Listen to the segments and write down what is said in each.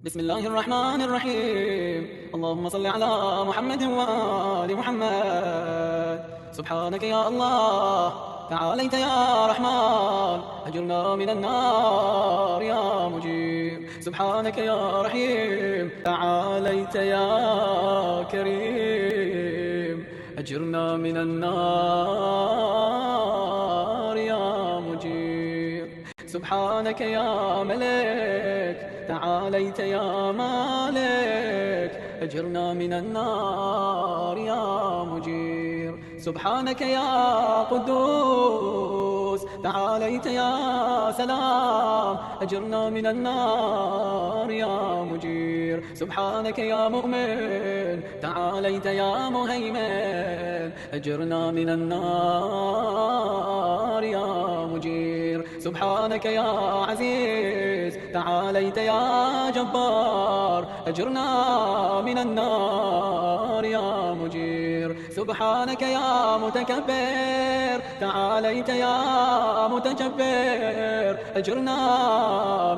بسم الله الرحمن الرحيم. اللهم صل على محمد وآل محمد. سبحانك يا الله تعاليت يا رحمن، أجرنا من النار يا مجيب. سبحانك يا رحيم تعاليت يا كريم، أجرنا من النار يا مجيب. سبحانك يا ملك تعاليت يا مالك، أجرنا من النار يا مجير. سبحانك يا قدوس تعاليت يا سلام، أجرنا من النار يا مجير. سبحانك يا مؤمن تعاليت يا مهيمن، أجرنا من النار يا مجير. سبحانك يا عزيز تعاليت يا جبار، أجرنا من النار يا مجير. سبحانك يا متكبر تعاليت يا متجبر، أجرنا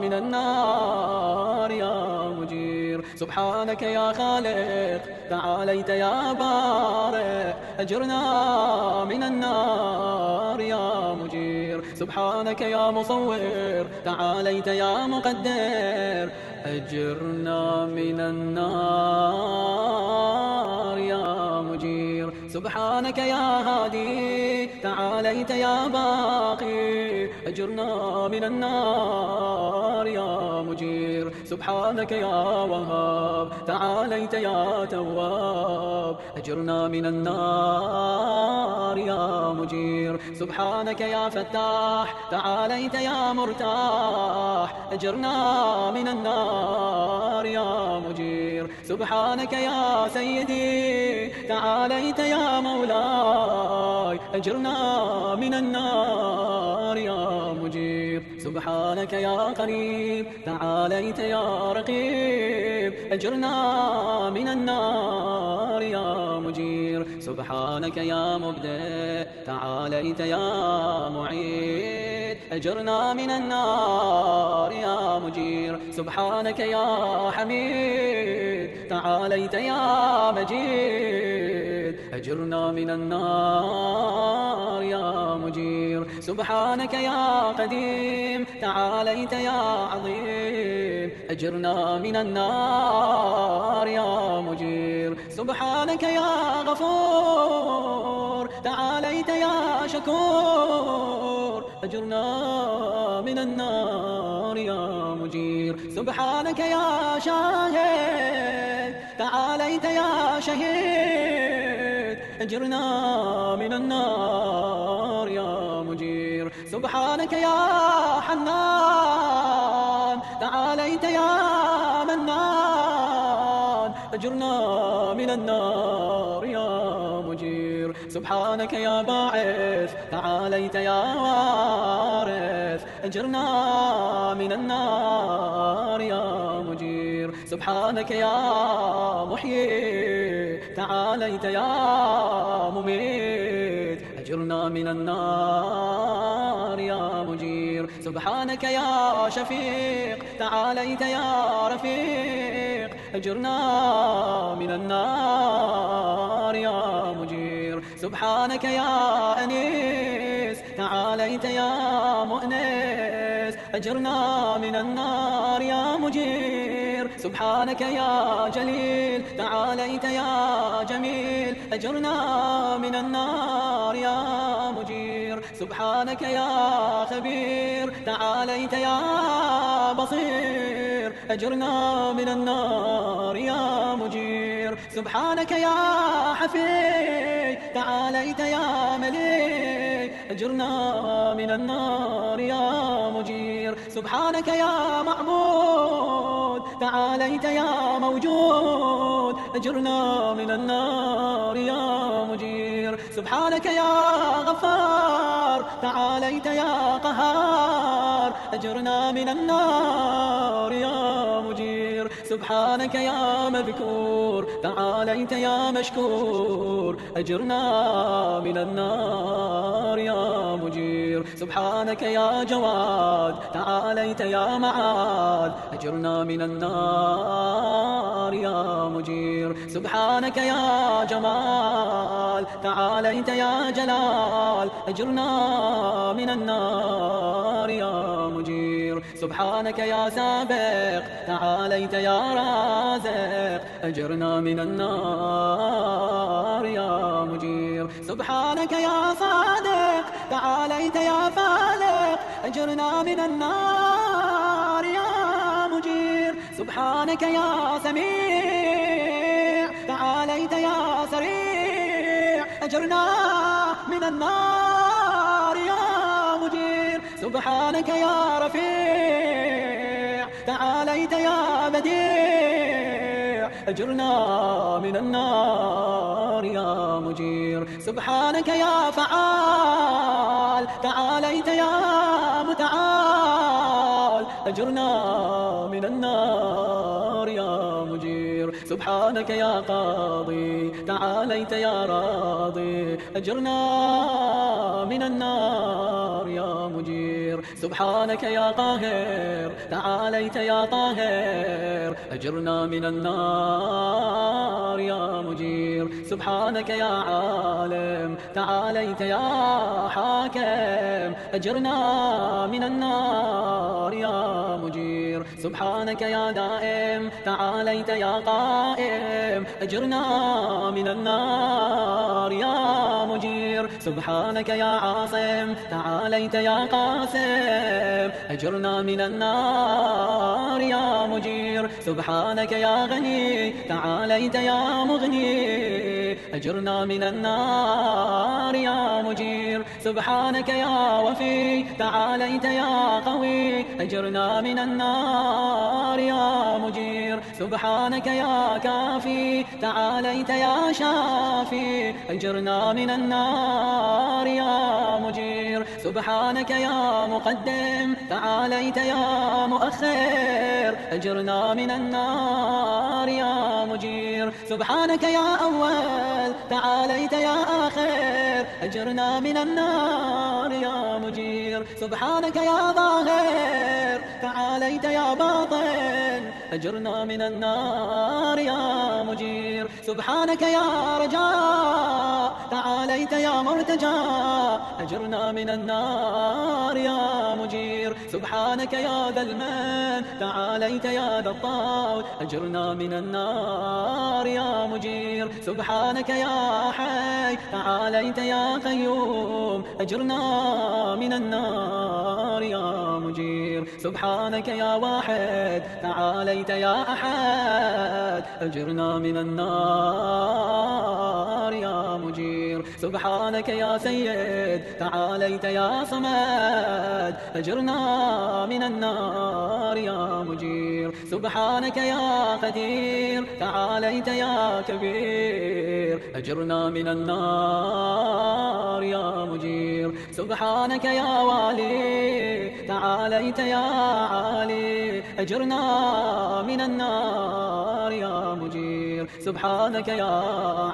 من النار يا مجير. سبحانك يا خالق تعاليت يا بارئ، أجرنا من النار يا مجير. سبحانك يا مصور تعاليت يا مقدر، أجرنا من النار يا مجير. سبحانك يا هادي تعاليت يا باقي، أجرنا من النار يا مجير. سبحانك يا وهاب تعاليت يا تواب، أجرنا من النار يا مجير. سبحانك يا فتاح تعاليت يا مرتاح، أجرنا من النار يا مجير. سبحانك يا سيدي تعاليت يا مولاي، أجرنا من النار يا مجير. سبحانك يا قريب تعاليت يا رقيب، أجرنا من النار يا مجير. سبحانك يا مبدئ تعاليت يا معيد، أجرنا من النار يا مجير. سبحانك يا حميد تعاليت يا مجيد، أجرنا من النار يا مجير. سبحانك يا قديم تعاليت يا عظيم، أجرنا من النار يا مجير. سبحانك يا غفور تعاليت يا شكور، أجرنا من النار يا مجير. سبحانك يا شاهد تعاليت يا شهيد، أجرنا من النار يا مجير. سبحانك يا حنان تعاليت يا منان، أجرنا من النار يا مجير. سبحانك يا باعث تعاليت يا وارث، أجرنا من النار يا مجير. سبحانك يا محيي تعاليت يا مميت، أجرنا من النار يا مجير. سبحانك يا شفيق تعاليت يا رفيق، أجرنا من النار يا مجير. سبحانك يا أنيس تعاليت يا مؤنس، أجرنا من النار يا مجير. سبحانك يا جليل تعاليت يا جميل، أجرنا من النار يا مجير. سبحانك يا خبير تعاليت يا بصير، أجرنا من النار يا مجير. سبحانك يا حفي تعاليت يا مليك، أجرنا من النار يا مجير. سبحانك يا معبود تعاليت يا موجود، أجرنا من النار يا مجير. سبحانك يا غفار تعاليت يا قهار، أجرنا من النار يا مجير. مجير سبحانك يا مذكور تعاليت يا مشكور أجرنا من النار يا مجير سبحانك يا جواد تعاليت يا معاد أجرنا من النار يا مجير سبحانك يا جمال تعاليت يا جلال أجرنا من النار يا مجير سبحانك يا سابق تعاليت يا رازق أجرنا من النار يا مجير سبحانك يا صادق تعاليت يا فالق أجرنا من النار يا مجير سبحانك يا سميع تعاليت يا سريع أجرنا من النار يا مجير سبحانك يا رفيع تعاليت يا بديع أجرنا من النار يا مجير سبحانك يا فعال تعاليت يا متعال أجرنا من النار يا مجير سبحانك يا قاضي تعاليت يا راضي أجرنا من النار يا مجير سبحانك يا قاهر تعاليت يا طاهر أجرنا من النار يا مجير سبحانك يا عالم تعاليت يا حاكم أجرنا من النار يا مجير سبحانك يا دائم تعاليت يا قائم أجرنا من النار يا مجير سبحانك يا عاصم تعاليت يا قاسم أجرنا من النار يا مجير سبحانك يا غني تعاليت يا مغني أجرنا من النار يا مجير سبحانك يا وفي تعاليت يا قوي أجرنا من النار يا مجير سبحانك يا كافي تعاليت يا شافي أجرنا من النار يا مجير سبحانك يا مقدم تعاليت يا مؤخر أجرنا من النار يا مجير سبحانك يا أول تعاليت يا آخر أجرنا من النار يا مجير سبحانك يا ظاهر تعاليت يا باطن أجرنا من النار يا مجير سبحانك يا رجاء تعاليت يا مرتجى أجرنا من النار يا مجير سبحانك يا ذا المن تعاليت يا ذا الطول أجرنا من النار يا مجير سبحانك يا حي تعاليت يا قيوم أجرنا من النار يا مجير سبحانك يا واحد تعاليت يا أحد أجرنا من النار يا مجير سبحانك يا سيد تعاليت يا صمد أجرنا من النار يا مجير سبحانك يا قدير تعاليت يا كبير أجرنا من النار يا مجير سبحانك يا والي تعاليت يا عالي أجرنا من النار يا مجير سبحانك يا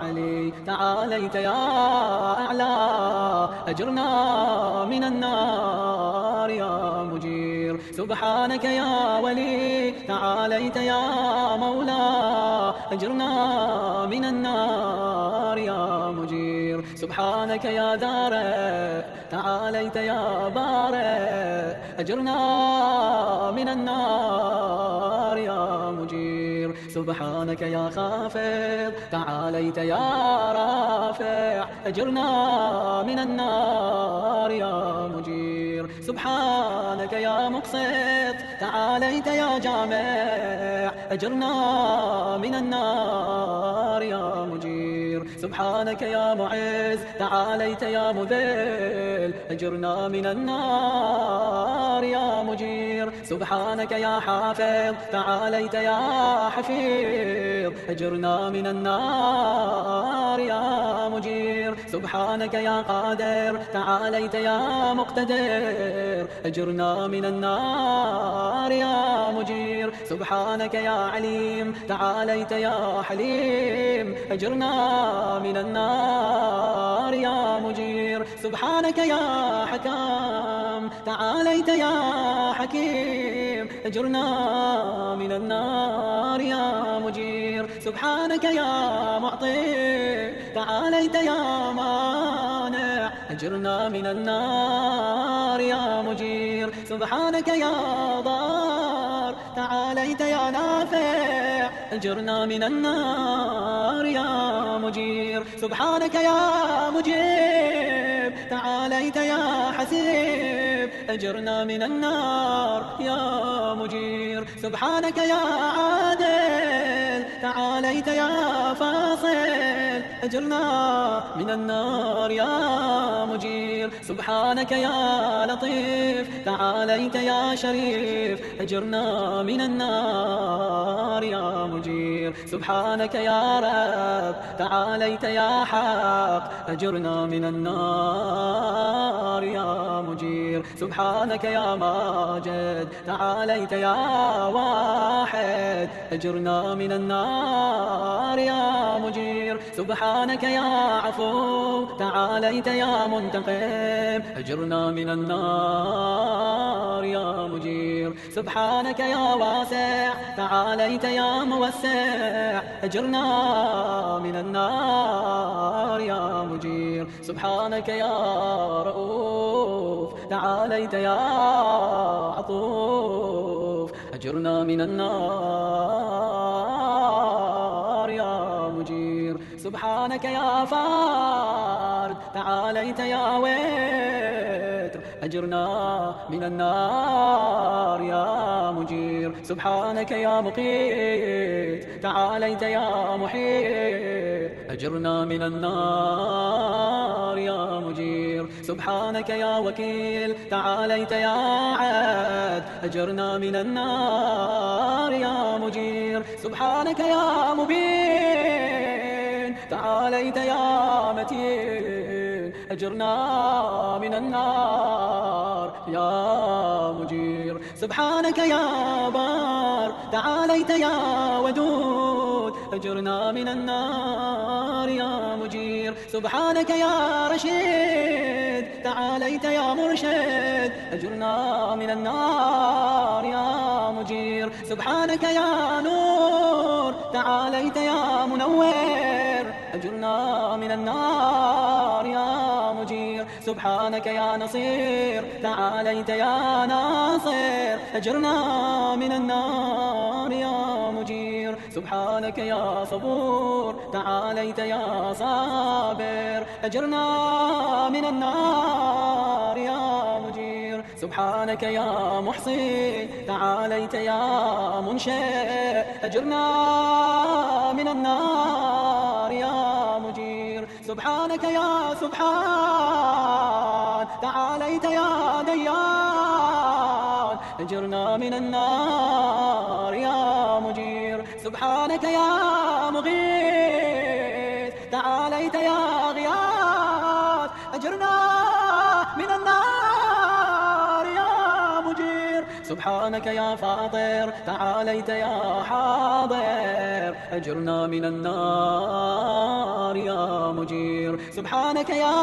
علي تعاليت يا أعلى أجرنا من النار يا مجير سبحانك يا ولي تعاليت يا مولى أجرنا من النار يا مجير سبحانك يا دار تعاليت يا بارئ أجرنا من النار يا مجير سبحانك يا خافض تعاليت يا رافع أجرنا من النار يا مجير سبحانك يا مقسط تعاليت يا جامع أجرنا من النار يا مجير سبحانك يا معز تعاليت يا مذل أجرنا من النار يا مجير سبحانك يا حافظ تعاليت يا حفيظ أجرنا من النار يا مجير سبحانك يا قادر تعاليت يا مقتدر أجرنا من النار النار يا مجير. سبحانك يا عليم تعاليت يا حليم أجرنا من النار يا مجير. سبحانك يا حكام تعاليت يا حكيم أجرنا من النار يا مجير. سبحانك يا معطي تعاليت يا مانع أجرنا من النار يا مجير. سبحانك يا ضار تعاليت يا نافع أجرنا من النار يا مجير. سبحانك يا مجيب تعاليت يا حسيب أجرنا من النار يا مجير. سبحانك يا عادل تعاليت يا فاصل أجرنا من النار يا مجير. سبحانك يا لطيف تعاليت يا شريف أجرنا من النار يا مجير. سبحانك يا رب تعاليت يا حق أجرنا من النار يا مجير. سبحانك يا ماجد تعاليت يا واحد أجرنا من النار يا مجير. سبحانك يا عفو تعاليت يا منتقم أجرنا من النار يا مجير. سبحانك يا واسع تعاليت يا موسع أجرنا من النار يا مجير. سبحانك يا رؤوف تعاليت يا عطوف أجرنا من النار يا مجير. سبحانك يا فرد تعاليت يا وتر أجرنا من النار يا مجير. سبحانك يا مقيت تعاليت يا محيط أجرنا من النار يا مجير. سبحانك يا وكيل تعاليت يا عاد أجرنا من النار يا مجير. سبحانك يا مبين تعاليت يا متين أجرنا من النار يا مجير. سبحانك يا بار تعاليت يا ودود أجرنا من النار يا مجير. سبحانك يا رشيد تعاليت يا مرشد أجرنا من النار يا مجير. سبحانك يا نور تعاليت يا منور أجرنا من النار يا مجير. سبحانك يا نصير تعاليت يا ناصر أجرنا من النار يا مجير. سبحانك يا صبور تعاليت يا صابر أجرنا من النار يا مجير. سبحانك يا محصي تعاليت يا منشئ أجرنا من النار يا مجير. سبحانك يا سبحان تعاليت يا ديان أجرنا من النار يا مجير. سبحانك يا مغيث تعاليت يا غياث أجرنا من النار يا مجير. سبحانك يا فاطر تعاليت يا حاضر أجرنا من النار يا مجير. سبحانك يا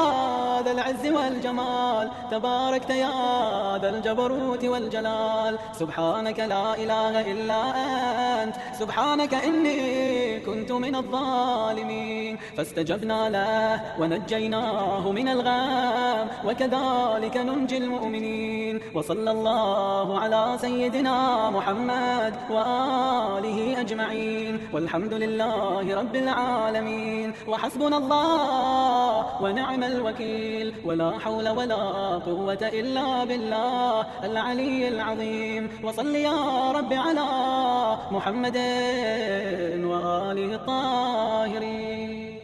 ذا العز والجمال تباركت يا ذا الجبروت والجلال. سبحانك لا إله إلا أنت سبحانك إني كنت من الظالمين. فاستجبنا له ونجيناه من الغام وكذلك ننجي المؤمنين. وصلى الله على سيدنا محمد وآله أجمعين والحمد لله رب العالمين. وحسبنا الله ونعم الوكيل ولا حول ولا قوة إلا بالله العلي العظيم. وصل يا رب على محمد وآله الطاهرين.